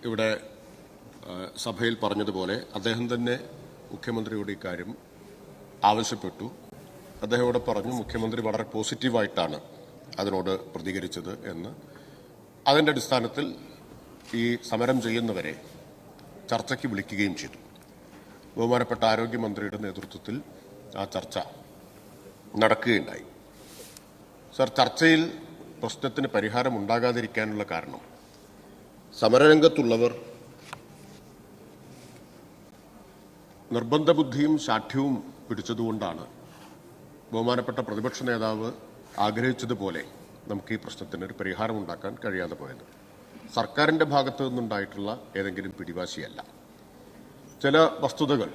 ഇവിടെ സഭയിൽ പറഞ്ഞതുപോലെ അദ്ദേഹം തന്നെ മുഖ്യമന്ത്രിയോട് ഇക്കാര്യം ആവശ്യപ്പെട്ടു. അദ്ദേഹം ഇവിടെ പറഞ്ഞു മുഖ്യമന്ത്രി വളരെ പോസിറ്റീവായിട്ടാണ് അതിനോട് പ്രതികരിച്ചത് എന്ന്. അതിൻ്റെ അടിസ്ഥാനത്തിൽ ഈ സമരം ചെയ്യുന്നവരെ ചർച്ചയ്ക്ക് വിളിക്കുകയും ചെയ്തു. ബഹുമാനപ്പെട്ട ആരോഗ്യമന്ത്രിയുടെ നേതൃത്വത്തിൽ ആ ചർച്ച നടക്കുകയുണ്ടായി. സർ, ചർച്ചയിൽ പ്രശ്നത്തിന് പരിഹാരമുണ്ടാകാതിരിക്കാനുള്ള കാരണം സമരരംഗത്തുള്ളവർ നിർബന്ധ ബുദ്ധിയും ശാഠ്യവും പിടിച്ചതുകൊണ്ടാണ് ബഹുമാനപ്പെട്ട പ്രതിപക്ഷ നേതാവ് ആഗ്രഹിച്ചതുപോലെ നമുക്ക് ഈ പ്രശ്നത്തിന് ഒരു പരിഹാരമുണ്ടാക്കാൻ കഴിയാതെ പോയത്. സർക്കാരിൻ്റെ ഭാഗത്തു നിന്നുണ്ടായിട്ടുള്ള ഏതെങ്കിലും പിടിവാശിയല്ല. ചില വസ്തുതകൾ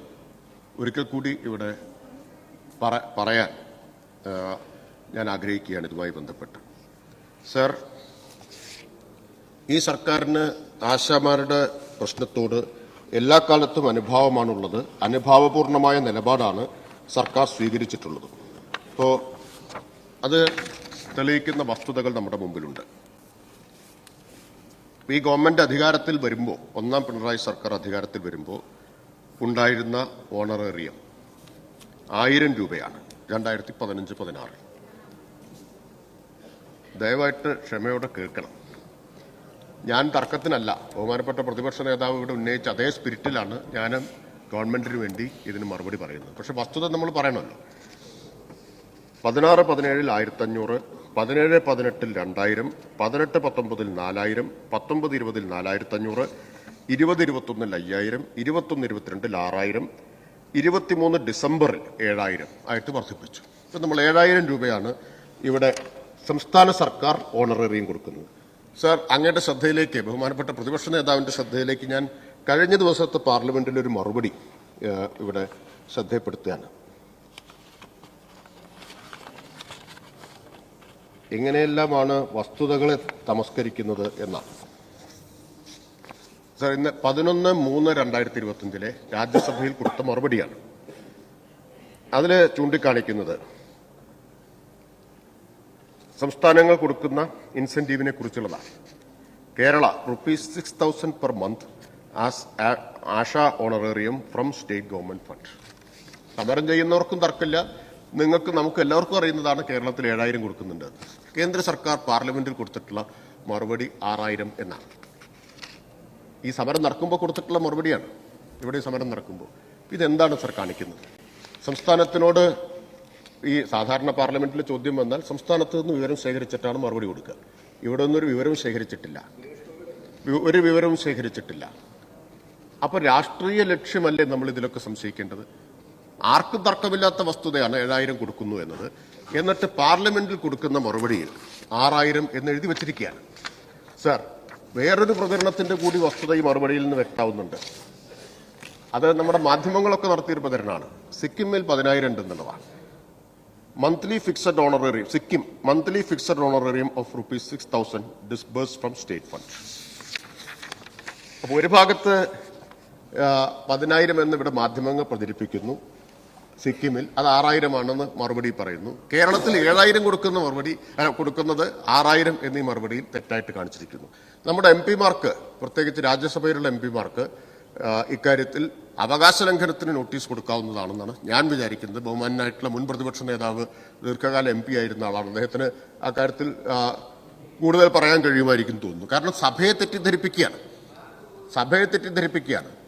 ഒരിക്കൽ കൂടി ഇവിടെ പറയാൻ ഞാൻ ആഗ്രഹിക്കുകയാണ് ഇതുമായി ബന്ധപ്പെട്ട്. സർ, ഈ സർക്കാരിന് ആശാമാരുടെ പ്രശ്നത്തോട് എല്ലാ കാലത്തും അനുഭാവമാണുള്ളത്. അനുഭാവപൂർണമായ നിലപാടാണ് സർക്കാർ സ്വീകരിച്ചിട്ടുള്ളത്. അപ്പോൾ അത് തെളിയിക്കുന്ന വസ്തുതകൾ നമ്മുടെ മുമ്പിലുണ്ട്. ഈ ഗവൺമെന്റ് അധികാരത്തിൽ വരുമ്പോൾ, ഒന്നാം പിണറായി സർക്കാർ അധികാരത്തിൽ വരുമ്പോൾ ഉണ്ടായിരുന്ന ഓണറേറിയം 1000 രൂപയാണ് 2015-16. ദയവായിട്ട് ക്ഷമയോടെ കേൾക്കണം. ഞാൻ തർക്കത്തിനല്ല. ബഹുമാനപ്പെട്ട പ്രതിപക്ഷ നേതാവ് ഇവിടെ ഉന്നയിച്ച അതേ സ്പിരിറ്റിലാണ് ഞാനും ഗവൺമെന്റിന് വേണ്ടി ഇതിന് മറുപടി പറയുന്നത്. പക്ഷെ വസ്തുത നമ്മൾ പറയണമല്ലോ. 16-17 1500, 17-18 2000, 18-19 4000, 19-20 4500, 20-21 5000, 21-22 6000, 23 ഡിസംബറിൽ 7000 ആയിട്ട് വർദ്ധിപ്പിച്ചു. ഇപ്പം നമ്മൾ 7000 രൂപയാണ് ഇവിടെ സംസ്ഥാന സർക്കാർ ഓണറേറിയം കൊടുക്കുന്നത്. സർ, അങ്ങയുടെ ശ്രദ്ധയിലേക്ക്, ബഹുമാനപ്പെട്ട പ്രതിപക്ഷ നേതാവിന്റെ ശ്രദ്ധയിലേക്ക് ഞാൻ കഴിഞ്ഞ ദിവസത്തെ പാർലമെന്റിൽ ഒരു മറുപടി ഇവിടെ ശ്രദ്ധയപ്പെടുത്തുകയാണ്. എങ്ങനെയെല്ലാമാണ് വസ്തുതകളെ തമസ്കരിക്കുന്നത് എന്നാണ്. സർ, ഇന്ന് 11-3-2025 രാജ്യസഭയിൽ കൊടുത്ത മറുപടിയാണ്. അതിൽ ചൂണ്ടിക്കാണിക്കുന്നത് സംസ്ഥാനങ്ങൾ കൊടുക്കുന്ന ഇൻസെന്റീവിനെ കുറിച്ചുള്ളതാണ്. Kerala ₹6,000 per month as ASHA honorarium from state government fund. സമരം ചെയ്യുന്നവർക്കും തർക്കമില്ല, നമുക്ക് എല്ലാവർക്കും അറിയുന്നതാണ് കേരളത്തിൽ 7000 കൊടുക്കുന്നുണ്ട്. കേന്ദ്ര സർക്കാർ പാർലമെന്റിൽ കൊടുത്തിട്ടുള്ള മറുപടി 6000 എന്നാണ്. ഈ സമരം നടക്കുമ്പോൾ കൊടുത്തിട്ടുള്ള മറുപടിയാണ്. ഇവിടെ സമരം നടക്കുമ്പോൾ ഇതെന്താണ് സർ കാണിക്കുന്നത്? സംസ്ഥാനത്തിനോട് ഈ സാധാരണ പാർലമെന്റിലെ ചോദ്യം വന്നാൽ സംസ്ഥാനത്ത് നിന്ന് വിവരം ശേഖരിച്ചിട്ടാണ് മറുപടി കൊടുക്കുക. ഇവിടെ നിന്നൊരു വിവരവും ശേഖരിച്ചിട്ടില്ല, ഒരു വിവരവും ശേഖരിച്ചിട്ടില്ല. അപ്പൊ രാഷ്ട്രീയ ലക്ഷ്യമല്ലേ നമ്മൾ ഇതിലൊക്കെ സംശയിക്കേണ്ടത്? ആർക്കും തർക്കമില്ലാത്ത വസ്തുതയാണ് 7000 കൊടുക്കുന്നു എന്നത്. എന്നിട്ട് പാർലമെന്റിൽ കൊടുക്കുന്ന മറുപടിയിൽ 6000 എന്ന് എഴുതി വച്ചിരിക്കുകയാണ്. സർ, വേറൊരു പ്രചരണത്തിന്റെ കൂടി വസ്തുത ഈ മറുപടിയിൽ നിന്ന് വ്യക്തമാവുന്നുണ്ട്. അത് നമ്മുടെ മാധ്യമങ്ങളൊക്കെ നടത്തിയൊരു പ്രചരണമാണ്. സിക്കിമിൽ 10000 ഉണ്ടെന്നുള്ളതാണ്. Monthly fixed honorarium, Sikkim monthly fixed honorarium of ₹6,000 disburse from state fund. അപ്പോൾ ഒരു ഭാഗത്ത് 10000 എന്ന് ഇവിടെ മാധ്യമങ്ങൾ പ്രചരിപ്പിക്കുന്നു, സിക്കിമിൽ അത് 6000 ആണെന്ന് മറുപടി പറയുന്നു. കേരളത്തിൽ 7000 കൊടുക്കുന്നത് 6000 എന്നീ മറുപടിയിൽ തെറ്റായിട്ട് കാണിച്ചിരിക്കുന്നു. നമ്മുടെ MP-മാർക്ക്, പ്രത്യേകിച്ച് രാജ്യസഭയിലുള്ള MP-മാർക്ക് ഇക്കാര്യത്തിൽ അവകാശ ലംഘനത്തിന് നോട്ടീസ് കൊടുക്കാവുന്നതാണെന്നാണ് ഞാൻ വിചാരിക്കുന്നത്. ബഹുമാനായിട്ടുള്ള മുൻ പ്രതിപക്ഷ നേതാവ് ദീർഘകാല MP ആയിരുന്ന ആളാണ്. അദ്ദേഹത്തിന് ആ കാര്യത്തിൽ കൂടുതൽ പറയാൻ കഴിയുമായിരിക്കും തോന്നുന്നു. കാരണം സഭയെ തെറ്റിദ്ധരിപ്പിക്കുകയാണ്.